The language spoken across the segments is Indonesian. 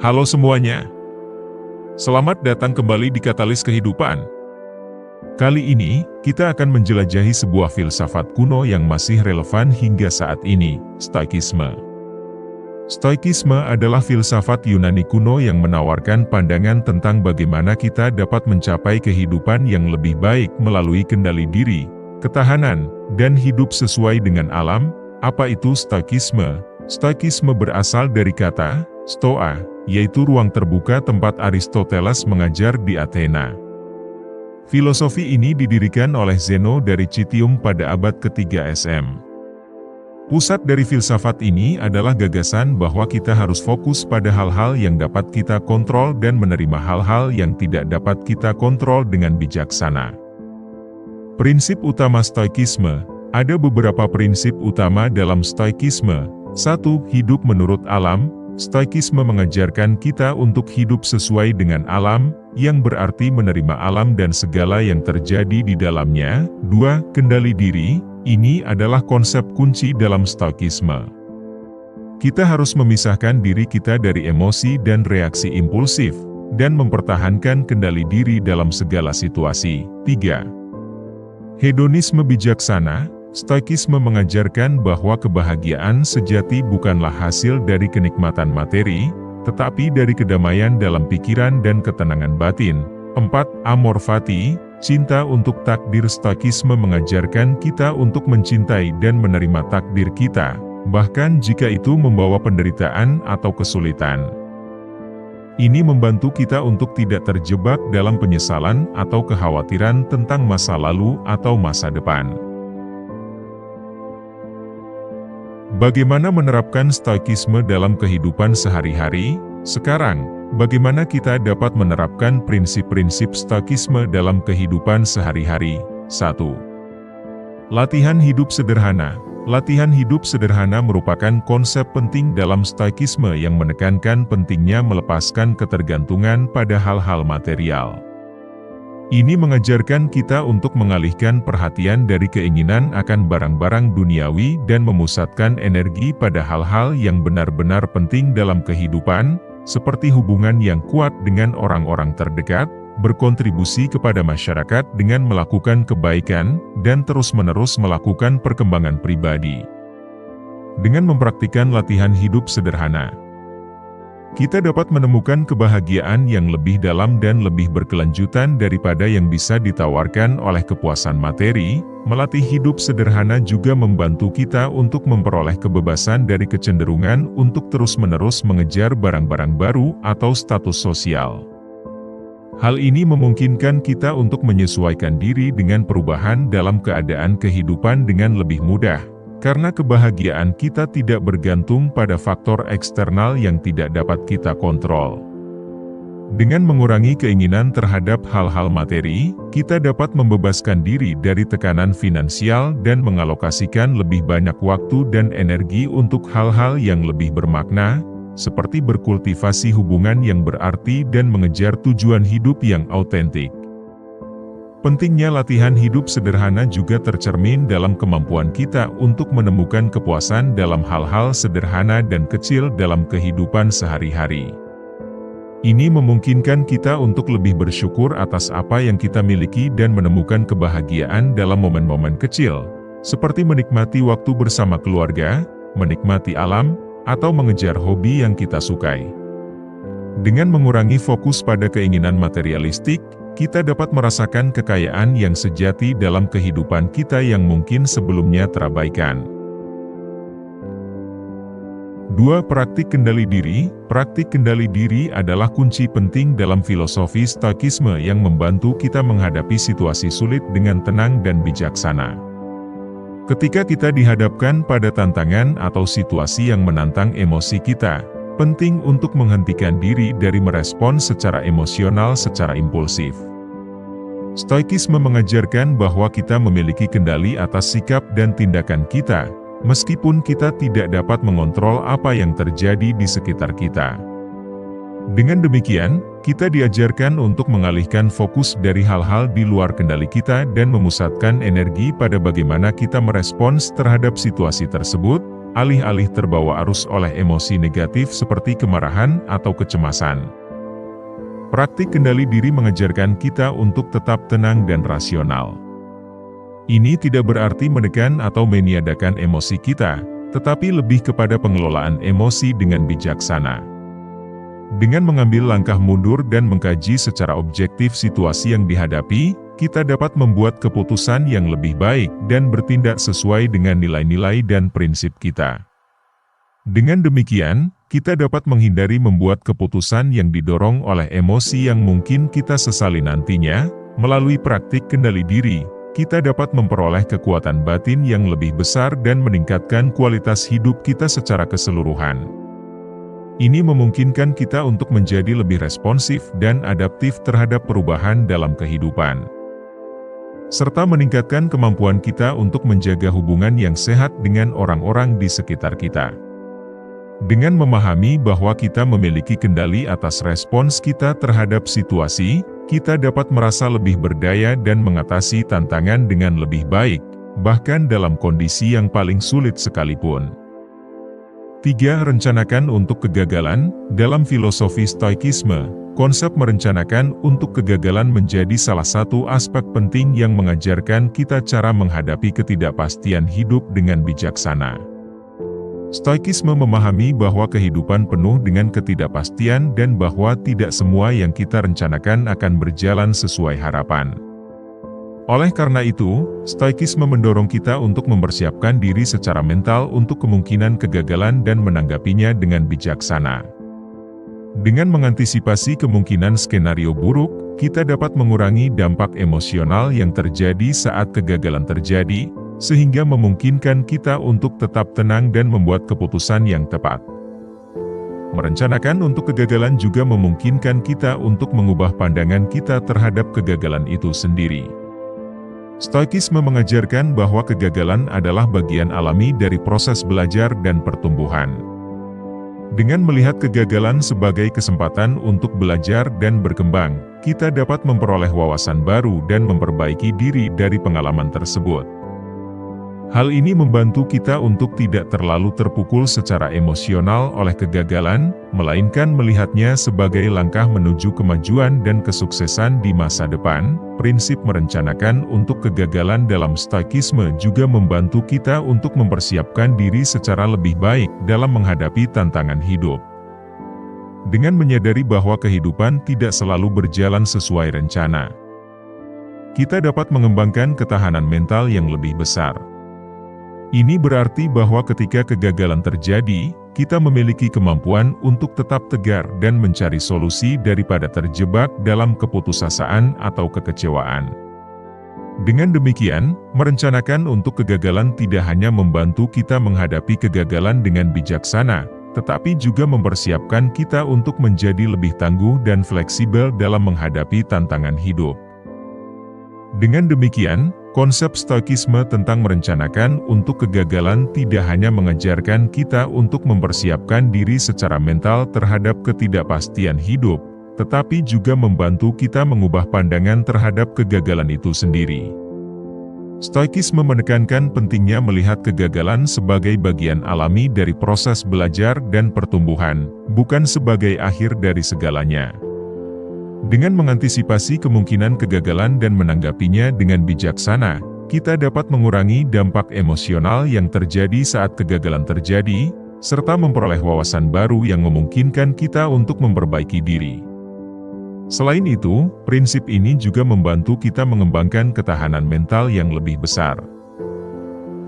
Halo semuanya, selamat datang kembali di Katalis Kehidupan. Kali ini, kita akan menjelajahi sebuah filsafat kuno yang masih relevan hingga saat ini, Stoikisme. Stoikisme adalah filsafat Yunani kuno yang menawarkan pandangan tentang bagaimana kita dapat mencapai kehidupan yang lebih baik melalui kendali diri, ketahanan, dan hidup sesuai dengan alam. Apa itu Stoikisme? Stoikisme berasal dari kata stoa, yaitu ruang terbuka tempat Aristoteles mengajar di Athena. Filosofi ini didirikan oleh Zeno dari Citium pada abad ke-3 SM. Pusat dari filsafat ini adalah gagasan bahwa kita harus fokus pada hal-hal yang dapat kita kontrol dan menerima hal-hal yang tidak dapat kita kontrol dengan bijaksana. Prinsip utama Stoikisme. Ada beberapa prinsip utama dalam Stoikisme. 1. Hidup menurut alam. Stoikisme mengajarkan kita untuk hidup sesuai dengan alam, yang berarti menerima alam dan segala yang terjadi di dalamnya. 2. Kendali diri. Ini adalah konsep kunci dalam Stoikisme. Kita harus memisahkan diri kita dari emosi dan reaksi impulsif, dan mempertahankan kendali diri dalam segala situasi. 3. Hedonisme bijaksana. Stoikisme mengajarkan bahwa kebahagiaan sejati bukanlah hasil dari kenikmatan materi, tetapi dari kedamaian dalam pikiran dan ketenangan batin. 4. Amor fati, cinta untuk takdir. Stoikisme mengajarkan kita untuk mencintai dan menerima takdir kita, bahkan jika itu membawa penderitaan atau kesulitan. Ini membantu kita untuk tidak terjebak dalam penyesalan atau kekhawatiran tentang masa lalu atau masa depan. Bagaimana menerapkan Stoikisme dalam kehidupan sehari-hari? Sekarang, bagaimana kita dapat menerapkan prinsip-prinsip Stoikisme dalam kehidupan sehari-hari? 1. Latihan hidup sederhana. Latihan hidup sederhana merupakan konsep penting dalam Stoikisme yang menekankan pentingnya melepaskan ketergantungan pada hal-hal material. Ini mengajarkan kita untuk mengalihkan perhatian dari keinginan akan barang-barang duniawi dan memusatkan energi pada hal-hal yang benar-benar penting dalam kehidupan, seperti hubungan yang kuat dengan orang-orang terdekat, berkontribusi kepada masyarakat dengan melakukan kebaikan, dan terus-menerus melakukan perkembangan pribadi. Dengan mempraktikkan latihan hidup sederhana, kita dapat menemukan kebahagiaan yang lebih dalam dan lebih berkelanjutan daripada yang bisa ditawarkan oleh kepuasan materi. Melatih hidup sederhana juga membantu kita untuk memperoleh kebebasan dari kecenderungan untuk terus-menerus mengejar barang-barang baru atau status sosial. Hal ini memungkinkan kita untuk menyesuaikan diri dengan perubahan dalam keadaan kehidupan dengan lebih mudah. Karena kebahagiaan kita tidak bergantung pada faktor eksternal yang tidak dapat kita kontrol. Dengan mengurangi keinginan terhadap hal-hal materi, kita dapat membebaskan diri dari tekanan finansial dan mengalokasikan lebih banyak waktu dan energi untuk hal-hal yang lebih bermakna, seperti berkultivasi hubungan yang berarti dan mengejar tujuan hidup yang autentik. Pentingnya latihan hidup sederhana juga tercermin dalam kemampuan kita untuk menemukan kepuasan dalam hal-hal sederhana dan kecil dalam kehidupan sehari-hari. Ini memungkinkan kita untuk lebih bersyukur atas apa yang kita miliki dan menemukan kebahagiaan dalam momen-momen kecil, seperti menikmati waktu bersama keluarga, menikmati alam, atau mengejar hobi yang kita sukai. Dengan mengurangi fokus pada keinginan materialistik, kita dapat merasakan kekayaan yang sejati dalam kehidupan kita yang mungkin sebelumnya terabaikan. 2. Praktik kendali diri. Praktik kendali diri adalah kunci penting dalam filosofi Stoikisme yang membantu kita menghadapi situasi sulit dengan tenang dan bijaksana. Ketika kita dihadapkan pada tantangan atau situasi yang menantang emosi kita, penting untuk menghentikan diri dari merespon secara emosional secara impulsif. Stoikisme mengajarkan bahwa kita memiliki kendali atas sikap dan tindakan kita, meskipun kita tidak dapat mengontrol apa yang terjadi di sekitar kita. Dengan demikian, kita diajarkan untuk mengalihkan fokus dari hal-hal di luar kendali kita dan memusatkan energi pada bagaimana kita merespons terhadap situasi tersebut, alih-alih terbawa arus oleh emosi negatif seperti kemarahan atau kecemasan. Praktik kendali diri mengajarkan kita untuk tetap tenang dan rasional. Ini tidak berarti menekan atau meniadakan emosi kita, tetapi lebih kepada pengelolaan emosi dengan bijaksana. Dengan mengambil langkah mundur dan mengkaji secara objektif situasi yang dihadapi, kita dapat membuat keputusan yang lebih baik dan bertindak sesuai dengan nilai-nilai dan prinsip kita. Dengan demikian, kita dapat menghindari membuat keputusan yang didorong oleh emosi yang mungkin kita sesali nantinya. Melalui praktik kendali diri, kita dapat memperoleh kekuatan batin yang lebih besar dan meningkatkan kualitas hidup kita secara keseluruhan. Ini memungkinkan kita untuk menjadi lebih responsif dan adaptif terhadap perubahan dalam kehidupan, serta meningkatkan kemampuan kita untuk menjaga hubungan yang sehat dengan orang-orang di sekitar kita. Dengan memahami bahwa kita memiliki kendali atas respons kita terhadap situasi, kita dapat merasa lebih berdaya dan mengatasi tantangan dengan lebih baik, bahkan dalam kondisi yang paling sulit sekalipun. 3. Rencanakan untuk kegagalan. Dalam filosofi Stoikisme, konsep merencanakan untuk kegagalan menjadi salah satu aspek penting yang mengajarkan kita cara menghadapi ketidakpastian hidup dengan bijaksana. Stoikisme memahami bahwa kehidupan penuh dengan ketidakpastian dan bahwa tidak semua yang kita rencanakan akan berjalan sesuai harapan. Oleh karena itu, Stoikisme mendorong kita untuk mempersiapkan diri secara mental untuk kemungkinan kegagalan dan menanggapinya dengan bijaksana. Dengan mengantisipasi kemungkinan skenario buruk, kita dapat mengurangi dampak emosional yang terjadi saat kegagalan terjadi, sehingga memungkinkan kita untuk tetap tenang dan membuat keputusan yang tepat. Merencanakan untuk kegagalan juga memungkinkan kita untuk mengubah pandangan kita terhadap kegagalan itu sendiri. Stoikisme mengajarkan bahwa kegagalan adalah bagian alami dari proses belajar dan pertumbuhan. Dengan melihat kegagalan sebagai kesempatan untuk belajar dan berkembang, kita dapat memperoleh wawasan baru dan memperbaiki diri dari pengalaman tersebut. Hal ini membantu kita untuk tidak terlalu terpukul secara emosional oleh kegagalan, melainkan melihatnya sebagai langkah menuju kemajuan dan kesuksesan di masa depan. Prinsip merencanakan untuk kegagalan dalam Stoikisme juga membantu kita untuk mempersiapkan diri secara lebih baik dalam menghadapi tantangan hidup. Dengan menyadari bahwa kehidupan tidak selalu berjalan sesuai rencana, kita dapat mengembangkan ketahanan mental yang lebih besar. Ini berarti bahwa ketika kegagalan terjadi, kita memiliki kemampuan untuk tetap tegar dan mencari solusi daripada terjebak dalam keputusasaan atau kekecewaan. Dengan demikian, merencanakan untuk kegagalan tidak hanya membantu kita menghadapi kegagalan dengan bijaksana, tetapi juga mempersiapkan kita untuk menjadi lebih tangguh dan fleksibel dalam menghadapi tantangan hidup. Dengan demikian, konsep Stoikisme tentang merencanakan untuk kegagalan tidak hanya mengajarkan kita untuk mempersiapkan diri secara mental terhadap ketidakpastian hidup, tetapi juga membantu kita mengubah pandangan terhadap kegagalan itu sendiri. Stoikisme menekankan pentingnya melihat kegagalan sebagai bagian alami dari proses belajar dan pertumbuhan, bukan sebagai akhir dari segalanya. Dengan mengantisipasi kemungkinan kegagalan dan menanggapinya dengan bijaksana, kita dapat mengurangi dampak emosional yang terjadi saat kegagalan terjadi, serta memperoleh wawasan baru yang memungkinkan kita untuk memperbaiki diri. Selain itu, prinsip ini juga membantu kita mengembangkan ketahanan mental yang lebih besar,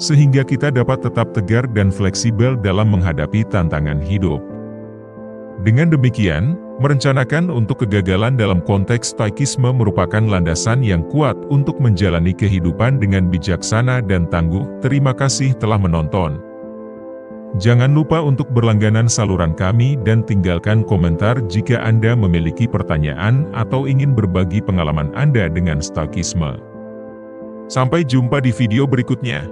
sehingga kita dapat tetap tegar dan fleksibel dalam menghadapi tantangan hidup. Dengan demikian, merencanakan untuk kegagalan dalam konteks Stoikisme merupakan landasan yang kuat untuk menjalani kehidupan dengan bijaksana dan tangguh. Terima kasih telah menonton. Jangan lupa untuk berlangganan saluran kami dan tinggalkan komentar jika Anda memiliki pertanyaan atau ingin berbagi pengalaman Anda dengan Stoikisme. Sampai jumpa di video berikutnya.